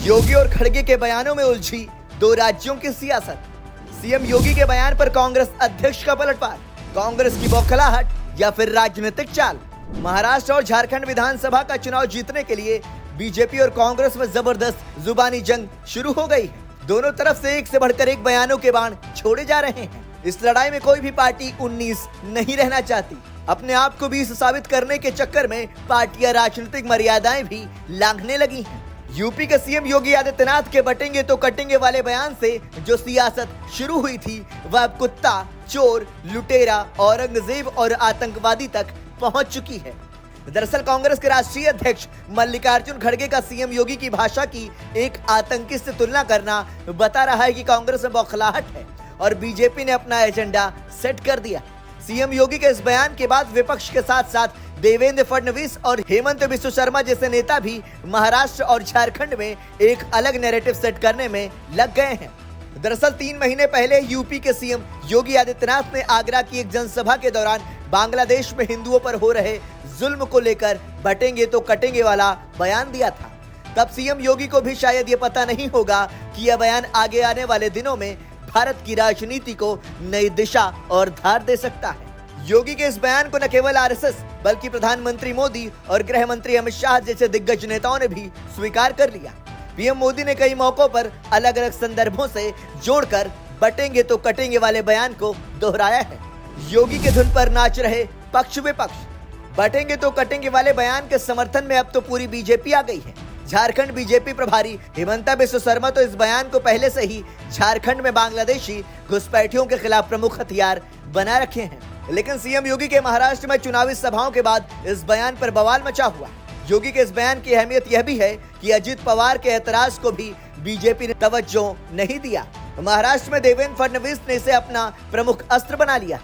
योगी और खड़गे के बयानों में उलझी दो राज्यों की सियासत। सीएम योगी के बयान पर कांग्रेस अध्यक्ष का पलटवार, कांग्रेस की बौखलाहट या फिर राजनीतिक चाल। महाराष्ट्र और झारखंड विधानसभा का चुनाव जीतने के लिए बीजेपी और कांग्रेस में जबरदस्त जुबानी जंग शुरू हो गई है। दोनों तरफ से एक से बढ़कर एक बयानों के बाण छोड़े जा रहे हैं। इस लड़ाई में कोई भी पार्टी 19 नहीं रहना चाहती। अपने आप को 20 साबित करने के चक्कर में पार्टियां राजनीतिक मर्यादाएं भी लांघने लगी हैं। यूपी के सीएम योगी आदित्यनाथ के बटेंगे तो कटेंगे वाले बयान से जो सियासत शुरू हुई थी वह अब कुत्ता, चोर, लुटेरा, औरंगजेब और आतंकवादी तक पहुंच चुकी है। दरअसल कांग्रेस के राष्ट्रीय अध्यक्ष मल्लिकार्जुन खड़गे का सीएम योगी की भाषा की एक आतंकी से तुलना करना बता रहा है कि कांग्रेस में बौखलाहट है और बीजेपी ने अपना एजेंडा सेट कर दिया। सीएम योगी के इस बयान के बाद विपक्ष के साथ साथ देवेंद्र फडणवीस और हेमंत बिस्व शर्मा जैसे नेता भी महाराष्ट्र और झारखंड में एक अलग नैरेटिव सेट करने में लग गए हैं। दरअसल 3 महीने पहले यूपी के सीएम योगी आदित्यनाथ ने आगरा की एक जनसभा के दौरान बांग्लादेश में हिंदुओं पर हो रहे जुल्म को लेकर बटेंगे तो कटेंगे वाला बयान दिया था। तब सीएम योगी को भी शायद ये पता नहीं होगा कि यह बयान आगे आने वाले दिनों में भारत की राजनीति को नई दिशा और धार दे सकता है। योगी के इस बयान को न केवल आरएसएस बल्कि प्रधानमंत्री मोदी और गृह मंत्री अमित शाह जैसे दिग्गज नेताओं ने भी स्वीकार कर लिया। पीएम मोदी ने कई मौकों पर अलग अलग संदर्भों से जोड़कर बटेंगे तो कटेंगे वाले बयान को दोहराया है। योगी के धुन पर नाच रहे पक्ष विपक्ष। बटेंगे तो कटेंगे वाले बयान के समर्थन में अब तो पूरी बीजेपी आ गई है। झारखंड बीजेपी प्रभारी हेमंत बिस्व शर्मा तो इस बयान को पहले से ही झारखंड में बांग्लादेशी घुसपैठियों के खिलाफ प्रमुख हथियार बना रखे हैं। लेकिन सीएम योगी के महाराष्ट्र में चुनावी सभाओं के बाद इस बयान पर बवाल मचा हुआ। योगी के इस बयान की अहमियत यह भी है कि अजित पवार के ऐतराज को भी बीजेपी ने तवज्जो नहीं दिया। महाराष्ट्र में देवेंद्र फडणवीस ने इसे अपना प्रमुख अस्त्र बना लिया।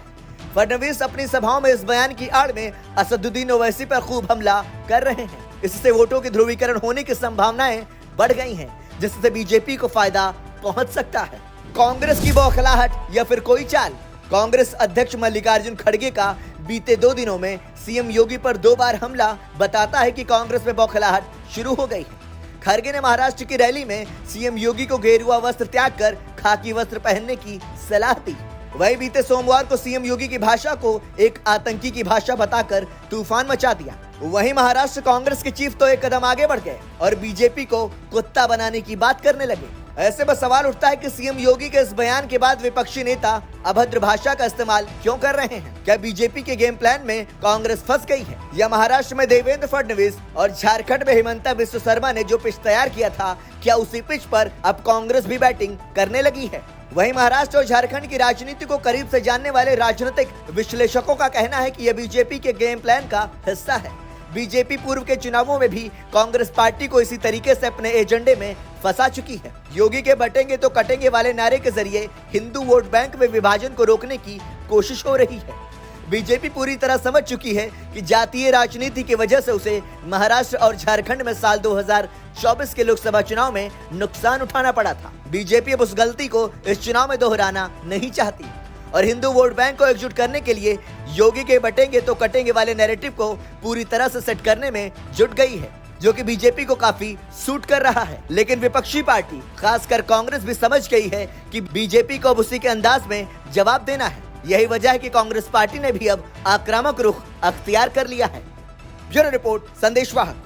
फडणवीस अपनी सभाओं में इस बयान की आड़ में असदुद्दीन ओवैसी पर खूब हमला कर रहे हैं। इससे वोटों की ध्रुवीकरण होने की संभावनाएं बढ़ गई हैं, जिससे बीजेपी को फायदा पहुंच सकता है। कांग्रेस की बौखलाहट या फिर कोई चाल। कांग्रेस अध्यक्ष मल्लिकार्जुन खड़गे का बीते 2 दिनों में सीएम योगी पर 2 बार हमला बताता है कि कांग्रेस में बौखलाहट शुरू हो गई है। खड़गे ने महाराष्ट्र की रैली में सीएम योगी को गेरुआ वस्त्र त्याग कर खाकी वस्त्र पहनने की सलाह दी। वहीं बीते सोमवार को सीएम योगी की भाषा को एक आतंकी की भाषा बताकर तूफान मचा दिया। वहीं महाराष्ट्र कांग्रेस के चीफ तो एक कदम आगे बढ़ गए और बीजेपी को कुत्ता बनाने की बात करने लगे। ऐसे में सवाल उठता है कि सीएम योगी के इस बयान के बाद विपक्षी नेता अभद्र भाषा का इस्तेमाल क्यों कर रहे हैं? क्या बीजेपी के गेम प्लान में कांग्रेस फंस गई है या महाराष्ट्र में देवेंद्र फडणवीस और झारखंड में हेमंत बिस्व शर्मा ने जो पिच तैयार किया था, क्या उसी पिच पर अब कांग्रेस भी बैटिंग करने लगी है? वहीं महाराष्ट्र और झारखंड की राजनीति को करीब से जानने वाले राजनीतिक विश्लेषकों का कहना है कि यह बीजेपी के गेम प्लान का हिस्सा है। बीजेपी पूर्व के चुनावों में भी कांग्रेस पार्टी को इसी तरीके से अपने एजेंडे में फंसा चुकी है। योगी के बटेंगे तो कटेंगे वाले नारे के जरिए हिंदू वोट बैंक में विभाजन को रोकने की कोशिश हो रही है। बीजेपी पूरी तरह समझ चुकी है कि जातीय राजनीति की वजह से उसे महाराष्ट्र और झारखंड में साल 2024 के लोकसभा चुनाव में नुकसान उठाना पड़ा था। बीजेपी अब उस गलती को इस चुनाव में दोहराना नहीं चाहती और हिंदू वोट बैंक को एकजुट करने के लिए योगी के बटेंगे तो कटेंगे वाले नैरेटिव को पूरी तरह से सेट करने में जुट गई है, जो कि बीजेपी को काफी सूट कर रहा है। लेकिन विपक्षी पार्टी खासकर कांग्रेस भी समझ गई है कि बीजेपी को अब उसी के अंदाज में जवाब देना है। यही वजह है कि कांग्रेस पार्टी ने भी अब आक्रामक रुख अख्तियार कर लिया है। Bureau report, संदेशवाहक।